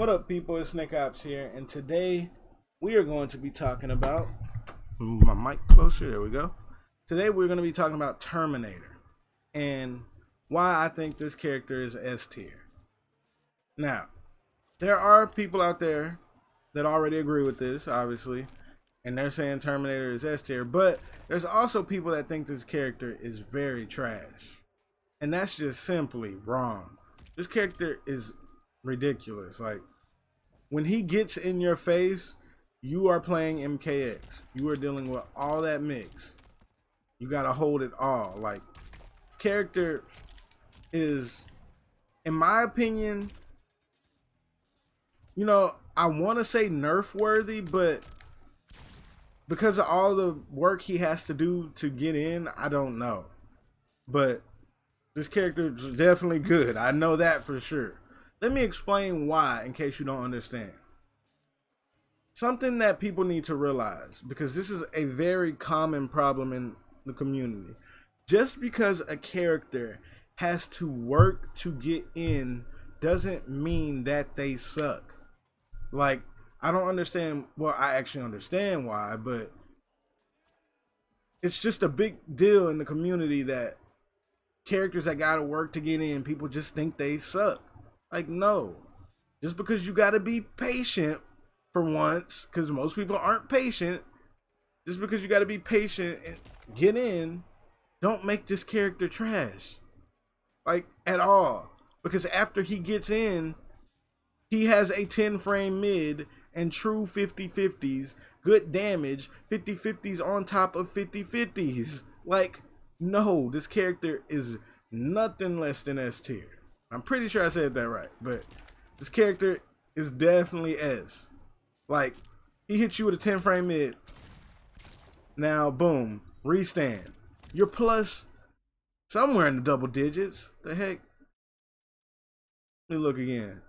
What up, people? It's Nickopz here, and today we are going to be talking about. Move my mic closer. There we go. Today we're going to be talking about Terminator and why I think this character is S tier. Now, there are people out there that already agree with this, obviously, and they're saying Terminator is S tier, but there's also people that think this character is very trash, and that's just simply wrong. This character is ridiculous. Like, when he gets in your face, you are playing MKX. You are dealing with all that mix. You gotta hold it all. Like, character is, in my opinion, I want to say nerf worthy, but because of all the work he has to do to get in, I don't know. But this character is definitely good. I know that for sure. Let me explain why, in case you don't understand. Something that people need to realize, because this is a very common problem in the community. Just because a character has to work to get in doesn't mean that they suck. Like, I don't understand. Well, I actually understand why, but it's just a big deal in the community that characters that gotta work to get in, people just think they suck. Like, no. Just because you gotta be patient for once, because most people aren't patient, just because you gotta be patient and get in, don't make this character trash. Like, at all. Because after he gets in, he has a 10 frame mid and true 50-50s, good damage, 50-50s on top of 50-50s. Like, no, this character is nothing less than S tier. I'm pretty sure I said that right, but this character is definitely S. Like, he hits you with a 10 frame mid. Now, boom, restand. You're plus somewhere in the double digits. The heck? Let me look again.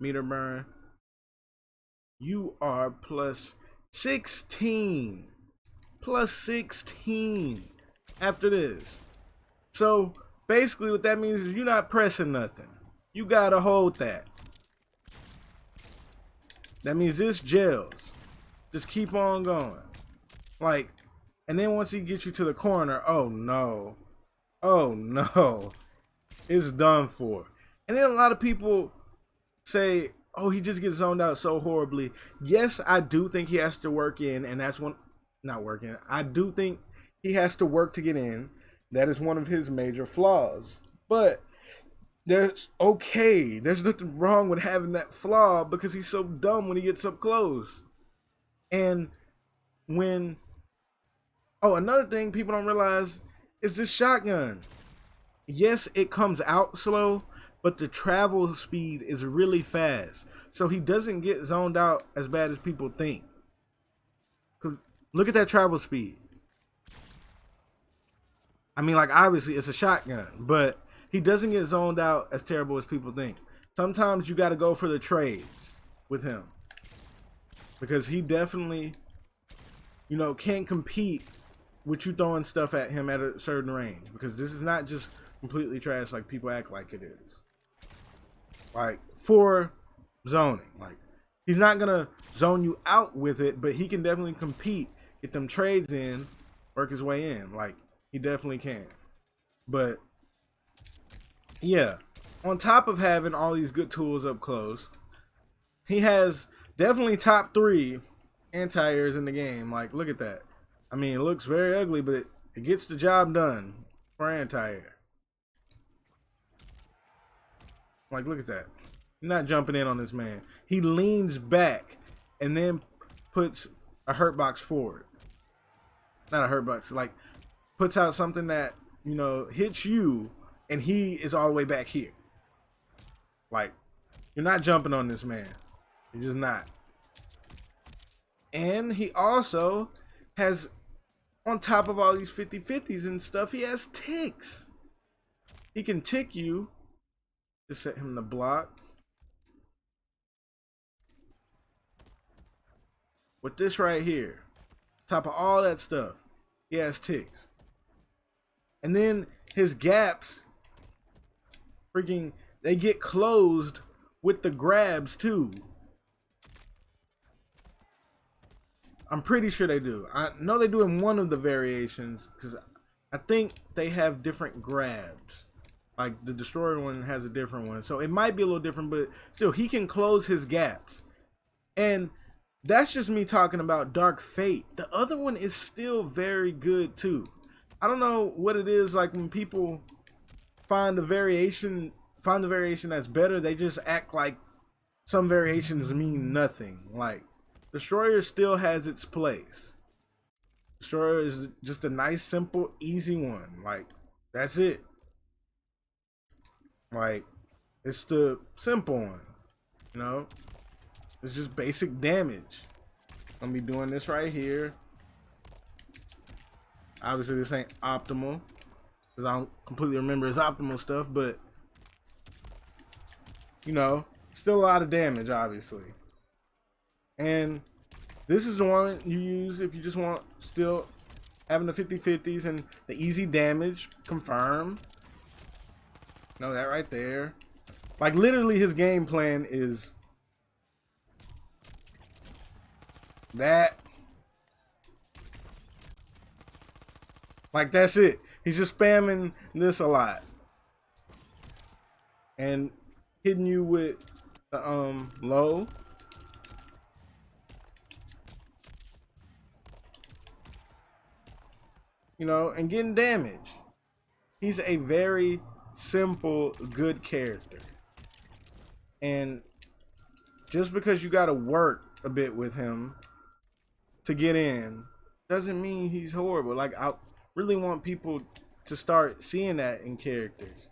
Meter burn. You are plus 16. Plus 16 after this. So basically what that means is you're not pressing nothing. You gotta hold that. That means this gels. Just keep on going. Like, and then once he gets you to the corner, oh no. Oh no. It's done for. And then a lot of people say, oh, he just gets zoned out so horribly. Yes, I do think he has to work in, and that's one, not working. I do think he has to work to get in. That is one of his major flaws. But there's nothing wrong with having that flaw because he's so dumb when he gets up close. And another thing people don't realize is this shotgun. Yes, it comes out slow, but the travel speed is really fast. So he doesn't get zoned out as bad as people think. Look at that travel speed. I mean, like, obviously it's a shotgun, but he doesn't get zoned out as terrible as people think. Sometimes you got to go for the trades with him because he definitely, can't compete with you throwing stuff at him at a certain range, because this is not just completely trash like people act like it is. Like, for zoning, like, he's not gonna zone you out with it, but he can definitely compete, get them trades in, work his way in. Like, he definitely can. But yeah, on top of having all these good tools up close, he has definitely top 3 anti-airs in the game. Like, look at that. I mean, it looks very ugly, but it gets the job done for anti-air. Like, look at that. You're not jumping in on this man. He leans back and then puts a hurt box forward. Not a hurt box, like, puts out something that, hits you, and he is all the way back here. Like, you're not jumping on this man. You're just not. And he also has, on top of all these 50-50s and stuff, he has ticks. He can tick you. Just set him to block. With this right here, top of all that stuff, he has ticks. And then his gaps, freaking, they get closed with the grabs too. I'm pretty sure they do. I know they do in one of the variations because I think they have different grabs. Like the Destroyer one has a different one. So it might be a little different, but still he can close his gaps. And that's just me talking about Dark Fate. The other one is still very good too. I don't know what it is like when people find the variation that's better, they just act like some variations mean nothing. Like Destroyer still has its place. Destroyer is just a nice, simple, easy one. Like that's it. Like it's the simple one, you know. It's just basic damage. I'm gonna be doing this right here. Obviously, this ain't optimal because I don't completely remember his optimal stuff, but you know, still a lot of damage, obviously. And this is the one you use if you just want still having the 50-50s and the easy damage. Confirm. No, that right there. Like literally his game plan is that. Like that's it. He's just spamming this a lot. And hitting you with the low. You know, and getting damage. He's a very simple, good character. And just because you gotta work a bit with him to get in doesn't mean he's horrible. Like I really want people to start seeing that in characters.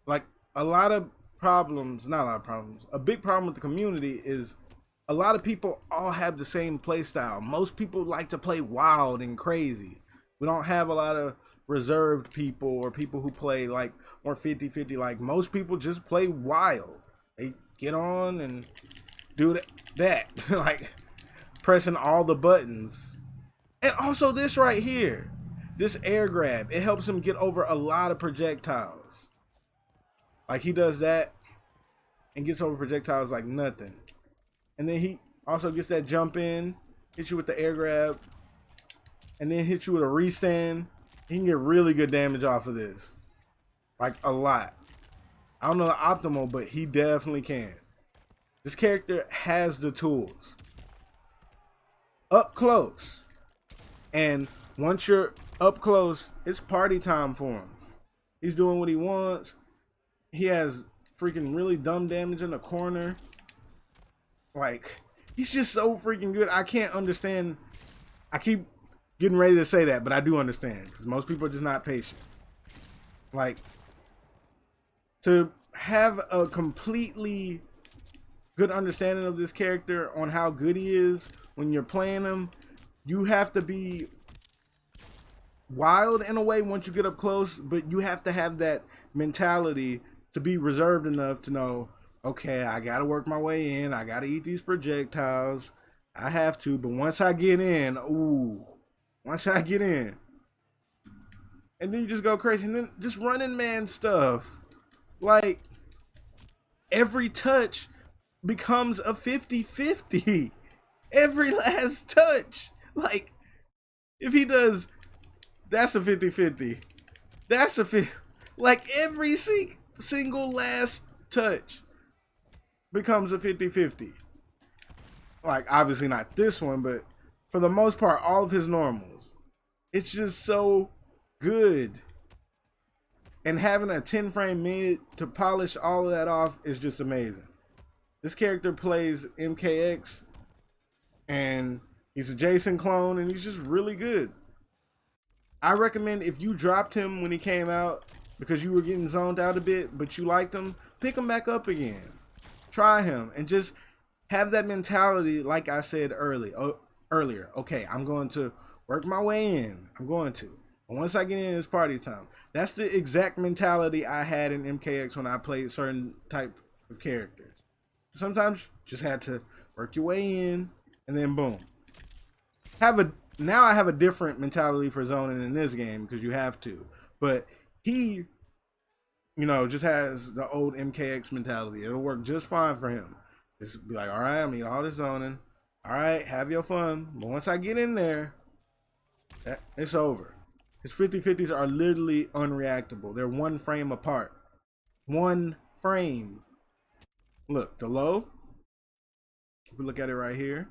Like a lot of problems, not a lot of problems, a big problem with the community is a lot of people all have the same play style. Most people like to play wild and crazy. We don't have a lot of reserved people or people who play like more 50-50. Like most people just play wild. They get on and do that like pressing all the buttons. And also this right here, this air grab, it helps him get over a lot of projectiles. Like he does that and gets over projectiles like nothing. And then he also gets that jump in, hits you with the air grab, and then hit you with a restand. He can get really good damage off of this. Like a lot. I don't know the optimal, but he definitely can. This character has the tools. Up close. And once you're up close, it's party time for him. He's doing what he wants. He has freaking really dumb damage in the corner. Like, he's just so freaking good. I can't understand. I keep getting ready to say that, but I do understand because most people are just not patient. Like, to have a completely good understanding of this character on how good he is when you're playing him, you have to be wild in a way once you get up close, but you have to have that mentality to be reserved enough to know, okay, I gotta work my way in, I gotta eat these projectiles, I have to, but once I get in, once I get in, and then you just go crazy, and then just running man stuff, like every touch becomes a 50-50, every last touch. Like if he does, that's a 50-50, that's a 50, like every single last touch becomes a 50-50. Like obviously not this one, but for the most part all of his normals, it's just so good. And having a 10 frame mid to polish all of that off is just amazing. This character plays MKX and he's a Jason clone and he's just really good. I recommend if you dropped him when he came out because you were getting zoned out a bit, but you liked him, pick him back up again. Try him and just have that mentality like I said earlier. Okay, I'm going to work my way in. I'm going to. And once I get in, it's party time. That's the exact mentality I had in MKX when I played certain type of characters. Sometimes just had to work your way in and then boom. Now I have a different mentality for zoning in this game because you have to. But he you know, just has the old MKX mentality. It'll work just fine for him. Just be like, all right, I mean, all this zoning. All right, have your fun. But once I get in there, it's over. His 50/50s are literally unreactable. They're one frame apart. One frame. Look, the low, if we look at it right here,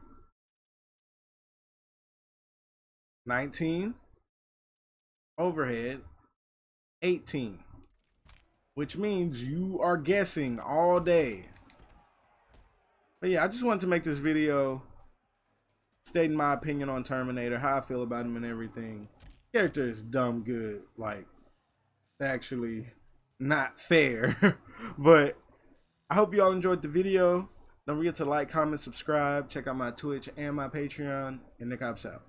19, overhead, 18, which means you are guessing all day. But yeah, I just wanted to make this video stating my opinion on Terminator, how I feel about him and everything. Character is dumb good, like actually not fair. But I hope you all enjoyed the video. Don't forget to like, comment, subscribe, check out my Twitch and my Patreon, and Nickopz out.